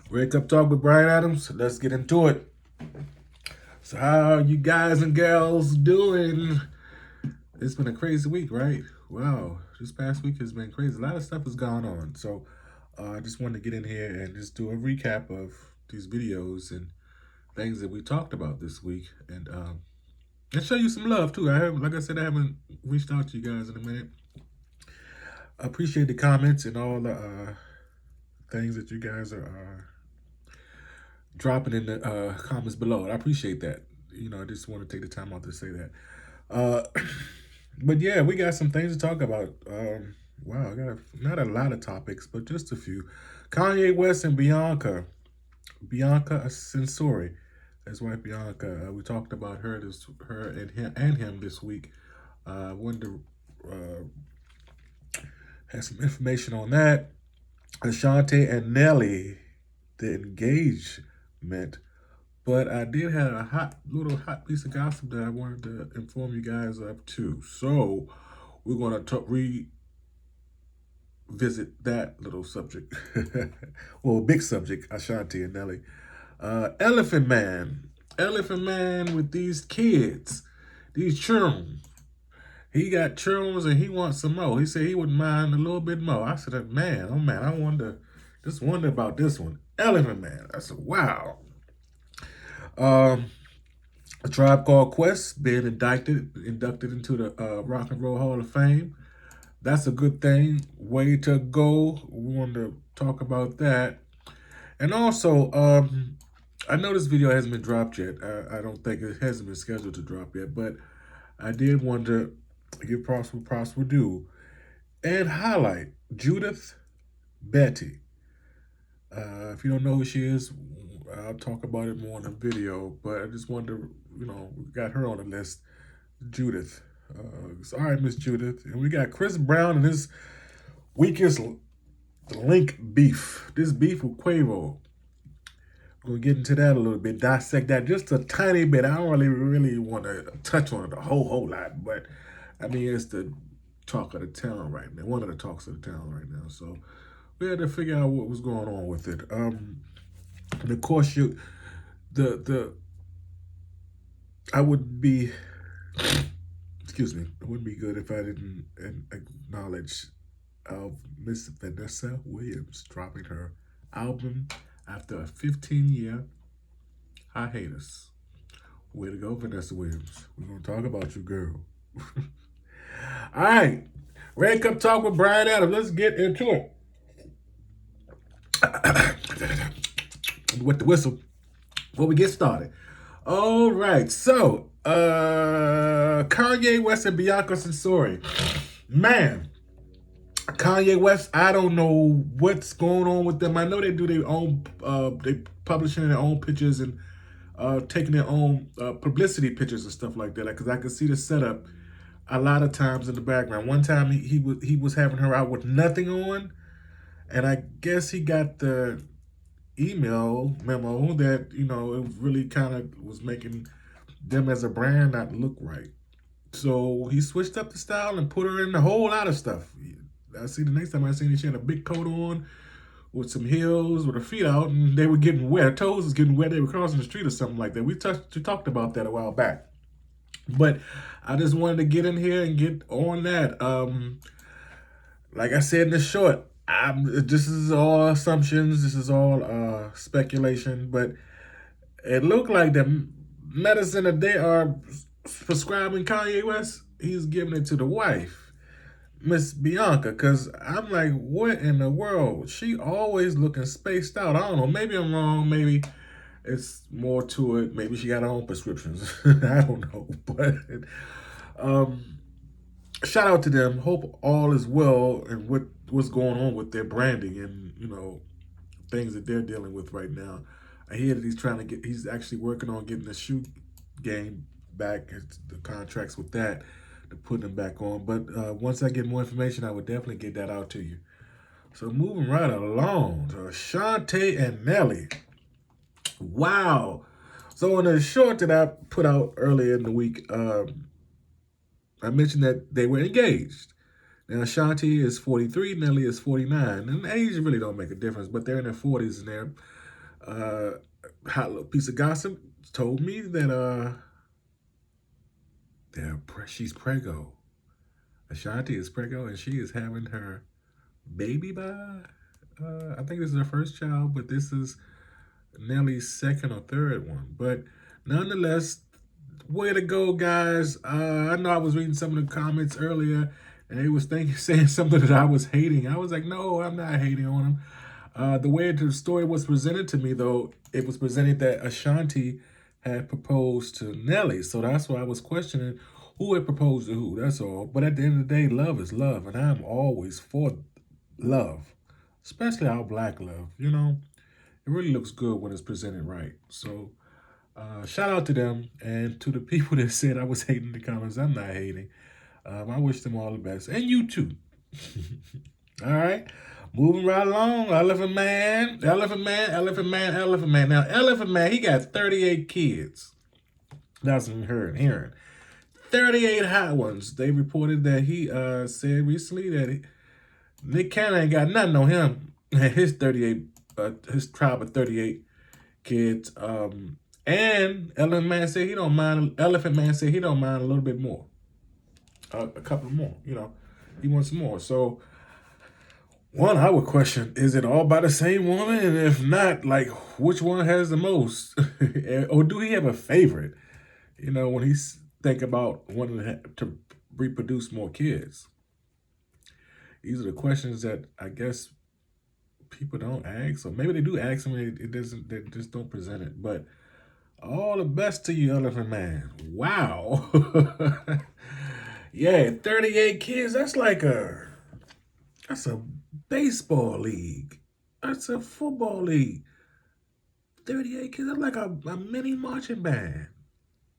Wake Up Talk with Brian Adams. Let's get into it. So, how are you guys and gals doing? It's been a crazy week, right? Wow, this past week has been crazy. A lot of stuff has gone on. So, I just wanted to get in here and just do a recap of these videos and things that we talked about this week, and show you some love too. Like I said, I haven't reached out to you guys in a minute. I appreciate the comments and all the things that you guys are dropping in the comments below. I appreciate that. I just want to take the time out to say that. Uh, but yeah, we got some things to talk about. Wow, I got not a lot of topics, but just a few. Kanye West and Bianca Censori, his wife Bianca. We talked about her and him this week. I wanted to have some information on that. Ashanti and Nelly, the engagement. But I did have a hot piece of gossip that I wanted to inform you guys of too. So we're going to revisit that little subject. Well, big subject, Ashanti and Nelly. Elephant Man. Elephant Man with these kids, these children. He got children and he wants some more. He said he wouldn't mind a little bit more. I said, man, oh man, I wonder about this one. Elephant Man. I said, wow. A Tribe Called Quest being inducted into the Rock and Roll Hall of Fame. That's a good thing. Way to go. We wanted to talk about that. And also, I know this video hasn't been dropped yet. I don't think it hasn't been scheduled to drop yet, but I did want to give props were due and highlight Judith Batty. If you don't know who she is, I'll talk about it more in the video, but I just wanted to, we got her on the list. Judith. Sorry, Miss Judith. And we got Chris Brown and his weakest link beef. This beef with Quavo. We're going to get into that a little bit, dissect that just a tiny bit. I don't really want to touch on it a whole lot, but I mean, it's the talk of the town right now. One of the talks of the town right now. So we had to figure out what was going on with it. And of course, I would be, excuse me, it wouldn't be good if I didn't acknowledge Miss Vanessa Williams dropping her album after a 15-year hiatus. Way to go, Vanessa Williams. We're going to talk about you, girl. All right. Wake Up Talk with Brian Adams. Let's get into it. With the whistle before we get started. All right. So, Kanye West and Bianca Censori. Man, Kanye West, I don't know what's going on with them. I know they do their own, they publishing their own pictures and taking their own publicity pictures and stuff like that. Because I could see the setup a lot of times in the background. One time he was having her out with nothing on, and I guess he got the email memo that it really kind of was making them as a brand not look right. So he switched up the style and put her in a whole lot of stuff. I see the next time I seen her, she had a big coat on with some heels with her feet out, and they were getting wet. Her toes was getting wet. They were crossing the street or something like that. We talked about that a while back. But I just wanted to get in here and get on that. Like I said in the short, this is all assumptions. This is all speculation. But it looked like the medicine that they are prescribing Kanye West, he's giving it to the wife, Miss Bianca, because I'm like, what in the world? She always looking spaced out. I don't know. Maybe I'm wrong. Maybe it's more to it. Maybe she got her own prescriptions. I don't know. But shout out to them. Hope all is well and what's going on with their branding and, things that they're dealing with right now. I hear that he's actually working on getting the shoe game back, the contracts with that, to put them back on. But once I get more information, I would definitely get that out to you. So moving right along to Ashanti and Nelly. Wow. So in the short that I put out earlier in the week, I mentioned that they were engaged. Now Ashanti is 43, Nelly is 49. And age really don't make a difference, but they're in their 40s and they're hot little piece of gossip told me that she's preggo. Ashanti is preggo, and she is having her baby by. I think this is her first child, but this is Nelly's second or third one. But nonetheless, way to go, guys. I know I was reading some of the comments earlier, and they was saying something that I was hating. I was like, no, I'm not hating on him. The way the story was presented to me, though, it was presented that Ashanti had proposed to Nelly. So that's why I was questioning who had proposed to who. That's all. But at the end of the day, love is love, and I'm always for love, especially our black love. You know, it really looks good when it's presented right. So shout out to them and to the people that said I was hating in the comments. I'm not hating. I wish them all the best. And you too. All right. Moving right along. Elephant Man. Elephant Man. Elephant Man. Elephant Man. Now, Elephant Man, he got 38 kids. That's what I'm hearing. 38 hot ones. They reported that he said recently that Nick Cannon ain't got nothing on him. His 38, his tribe of 38 kids. And Elephant Man said he don't mind a little bit more. A couple more, you know. He wants more. So, one, I would question, is it all by the same woman? And if not, like, which one has the most? Or do he have a favorite? You know, when he's think about wanting to reproduce more kids. These are the questions that I guess people don't ask. Or maybe they do ask them and they just don't present it. But all the best to you, Elephant Man. Wow. Yeah, 38 kids. That's a baseball league. That's a football league. 38 kids. That's like a mini marching band.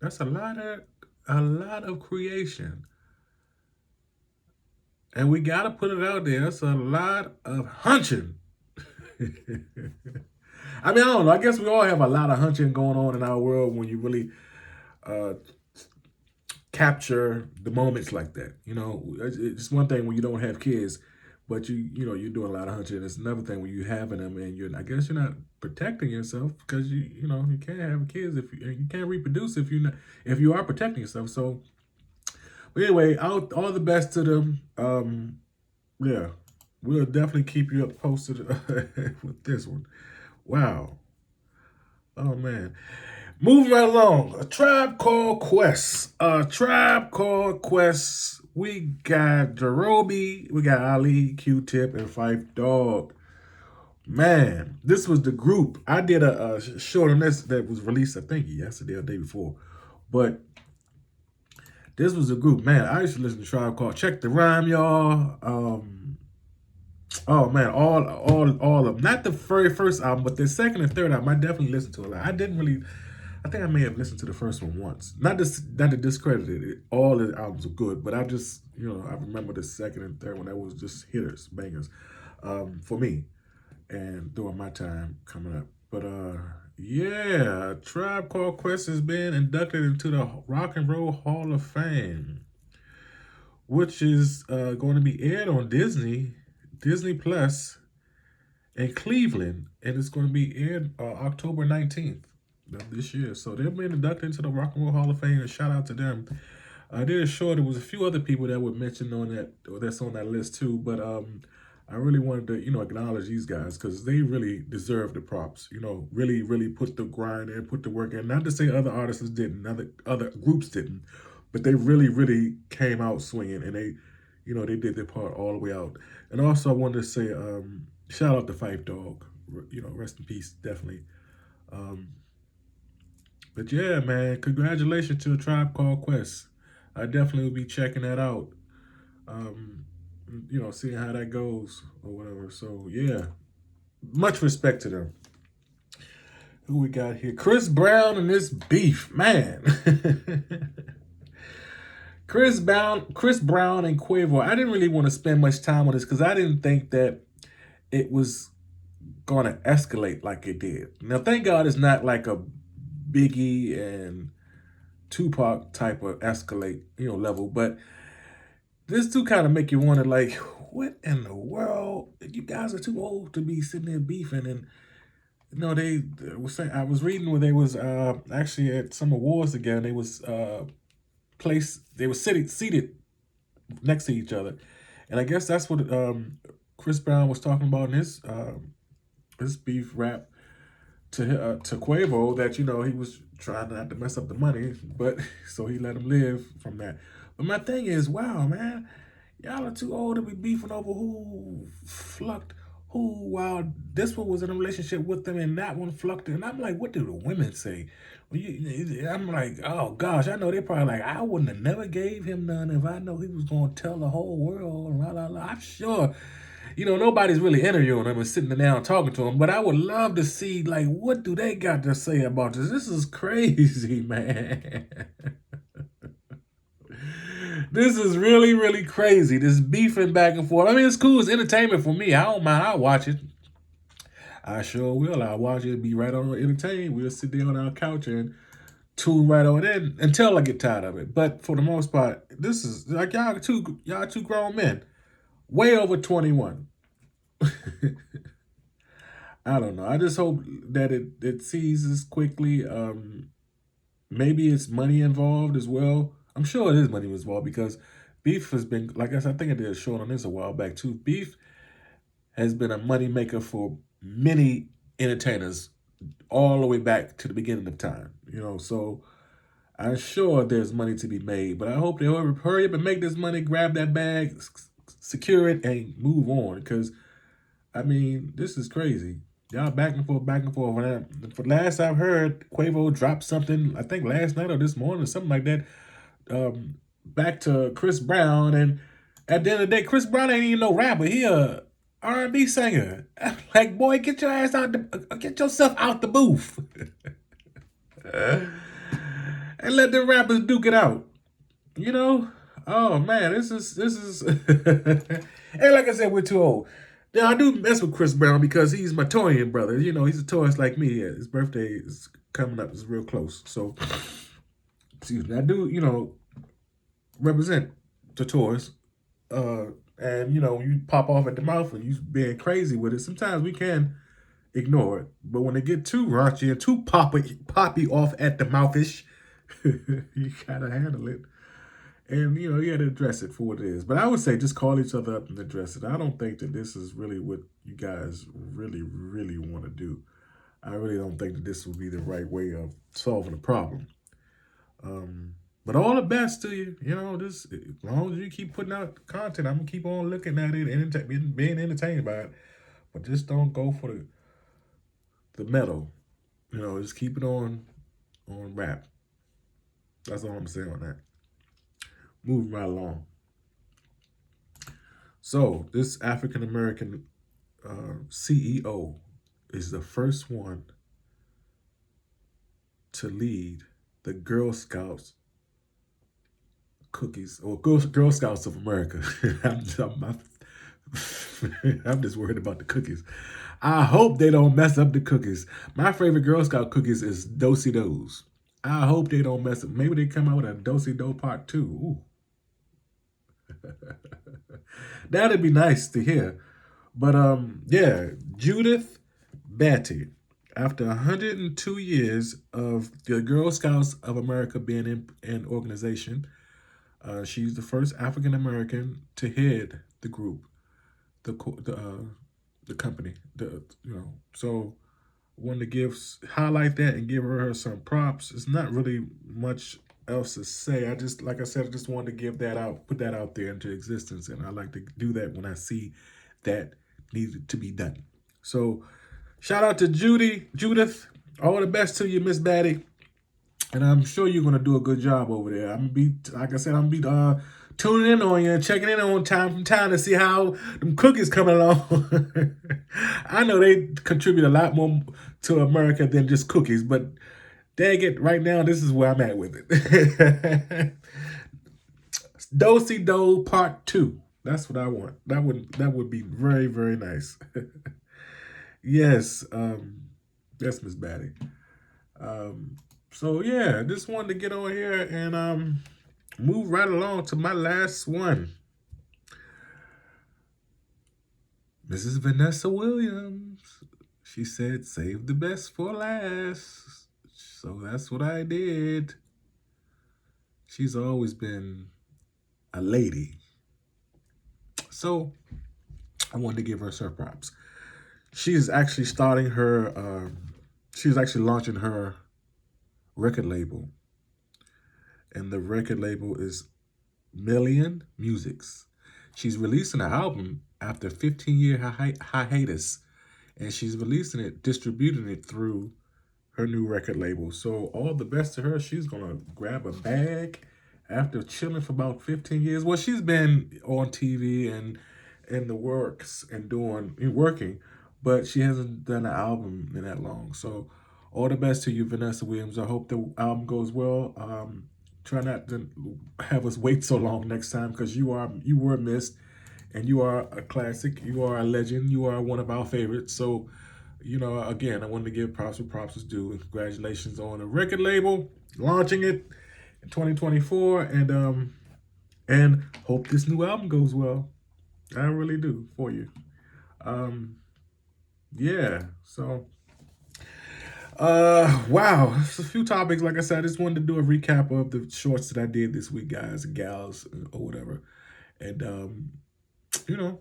That's a lot of creation. And we gotta put it out there. That's a lot of hunching. I mean, I don't know. I guess we all have a lot of hunching going on in our world when you really capture the moments like that. You know, it's one thing when you don't have kids, but you're doing a lot of hunching. It's another thing when you having them and I guess you're not protecting yourself because you can't have kids if you can't reproduce if you are protecting yourself. So, but anyway, all the best to them. Yeah, we'll definitely keep you up posted with this one. Wow. Oh man. Moving right along, A Tribe Called Quest. A Tribe Called Quest. We got Jerobi, we got Ali, Q-Tip, and Phife Dawg. Man, this was the group. I did a short on this that was released, I think, yesterday or the day before. But this was the group. Man, I used to listen to Tribe Called. Check the Rhyme, y'all. Oh man, all of them. Not the very first album, but the second and third album, I definitely listened to a lot. I think I may have listened to the first one once. Not to discredit it. All the albums are good, but I just, I remember the second and third one. That was just hitters, bangers, for me, and during my time coming up. But yeah, Tribe Called Quest has been inducted into the Rock and Roll Hall of Fame, which is going to be aired on Disney Plus in Cleveland, and it's going to be aired October 19th. This year. So they've been inducted into the Rock and Roll Hall of Fame, and shout out to them. I did a show. There was a few other people that were mentioned on that, or that's on that list too, but I really wanted to, acknowledge these guys because they really deserve the props. Really, really put the grind in, put the work in. Not to say other artists didn't, other groups didn't, but they really, really came out swinging, and they, they did their part all the way out. And also I wanted to say, shout out to Phife Dawg. Rest in peace, definitely. But yeah, man, congratulations to A Tribe Called Quest. I definitely will be checking that out. Seeing how that goes or whatever. So yeah, much respect to them. Who we got here? Chris Brown and this beef, man. Chris Brown and Quavo. I didn't really want to spend much time on this because I didn't think that it was gonna escalate like it did. Now, thank God it's not like a Biggie and Tupac type of escalate, level. But this do kind of make you wonder, like, what in the world? You guys are too old to be sitting there beefing. And No, they was saying, I was reading where they was actually at some awards again. They was they were seated next to each other, and I guess that's what Chris Brown was talking about in his beef rap to Quavo, that he was trying not to mess up the money, but so he let him live from that. But my thing is, wow, man, y'all are too old to be beefing over who flucked who, while this one was in a relationship with them and that one flucked it. And I'm like, what do the women say? I'm like, oh gosh, I know they probably like, I wouldn't have never gave him none if I know he was going to tell the whole world. Blah, blah, blah. I'm sure, nobody's really interviewing him and sitting down talking to him, but I would love to see, like, what do they got to say about this? This is crazy, man. This is really, really crazy. This beefing back and forth. I mean, it's cool. It's entertainment for me. I don't mind. I'll watch it. I sure will. I'll watch it. Be right on entertained. We'll sit there on our couch and tune right on in until I get tired of it. But for the most part, this is like y'all two grown men, way over 21. I don't know. I just hope that it ceases quickly. Maybe it's money involved as well. I'm sure it is money involved because beef has been, like I said, I think I did a show on this a while back too. Beef has been a money maker for many entertainers all the way back to the beginning of time. So I'm sure there's money to be made, but I hope they hurry up and make this money, grab that bag, secure it, and move on. Because I mean, this is crazy. Y'all back and forth, back and forth. For last I've heard, Quavo dropped something, I think last night or this morning, or something like that, back to Chris Brown. And at the end of the day, Chris Brown ain't even no rapper. He a R&B singer. I'm like, boy, get your ass get yourself out the booth. And let the rappers duke it out. Oh man, this is and like I said, we're too old. Now I do mess with Chris Brown because he's my Taurian brother. He's a Taurus like me. His birthday is coming up. It's real close. So excuse me. I do, represent the Taurus. And when you pop off at the mouth and you being crazy with it, sometimes we can ignore it. But when they get too raunchy and too poppy off at the mouthish, you gotta handle it. And, you got to address it for what it is. But I would say just call each other up and address it. I don't think that this is really what you guys really, really want to do. I really don't think that this would be the right way of solving the problem. But all the best to you. As long as you keep putting out content, I'm going to keep on looking at it and being entertained by it. But just don't go for the metal. Just keep it on rap. That's all I'm saying on that. Moving right along. So this African American CEO is the first one to lead the Girl Scouts cookies, or Girl Scouts of America. I'm just worried about the cookies. I hope they don't mess up the cookies. My favorite Girl Scout cookies is Do-si-dos. I hope they don't mess up. Maybe they come out with a Do-si-do part 2. Ooh. That'd be nice to hear. But yeah, Judith Batty, after 102 years of the Girl Scouts of America being in an organization, she's the first African American to head the group, the company. So I wanted to highlight that and give her some props. It's not really much else to say. I just wanted to give that out, put that out there into existence, and I like to do that when I see that needed to be done. So shout out to Judith. All the best to you, Miss Batty. And I'm sure you're gonna do a good job over there. I'm gonna be tuning in on you and checking in on time from time to see how them cookies coming along. I know they contribute a lot more to America than just cookies, but dang it, right now this is where I'm at with it. Do-si-do part 2. That's what I want. That would be very, very nice. Yes, yes, Miss Batty. So yeah, just wanted to get on here and move right along to my last one. Mrs. Vanessa Williams. She said, save the best for last. So that's what I did. She's always been a lady. So I wanted to give her her props. She's actually starting her, she's actually launching her record label. And the record label is Million Musics. She's releasing an album after a 15-year hiatus. And she's releasing it, distributing it through her new record label. So all the best to her. She's going to grab a bag after chilling for about 15 years. Well, she's been on TV and in the works and working, but she hasn't done an album in that long. So all the best to you, Vanessa Williams. I hope the album goes well. Try not to have us wait so long next time, because you were missed, and you are a classic. You are a legend. You are one of our favorites. So, again, I wanted to give props where props is due, and congratulations on a record label launching it in 2024, and hope this new album goes well. I really do, for you. Yeah. So, wow, it's a few topics. Like I said, I just wanted to do a recap of the shorts that I did this week, guys and gals, or whatever. And you know,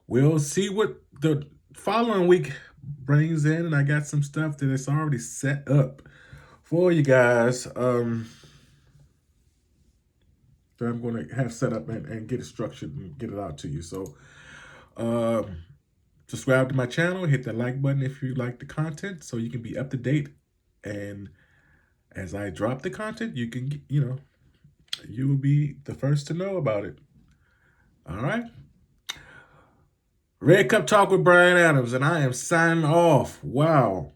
we'll see what the following week brings in. And I got some stuff that is already set up for you guys. That I'm going to have set up and get it structured and get it out to you. So, subscribe to my channel, hit that like button if you like the content, so you can be up to date. And as I drop the content, you can, you will be the first to know about it. All right. Red Cup Talk with Brian Adams, and I am signing off. Wow.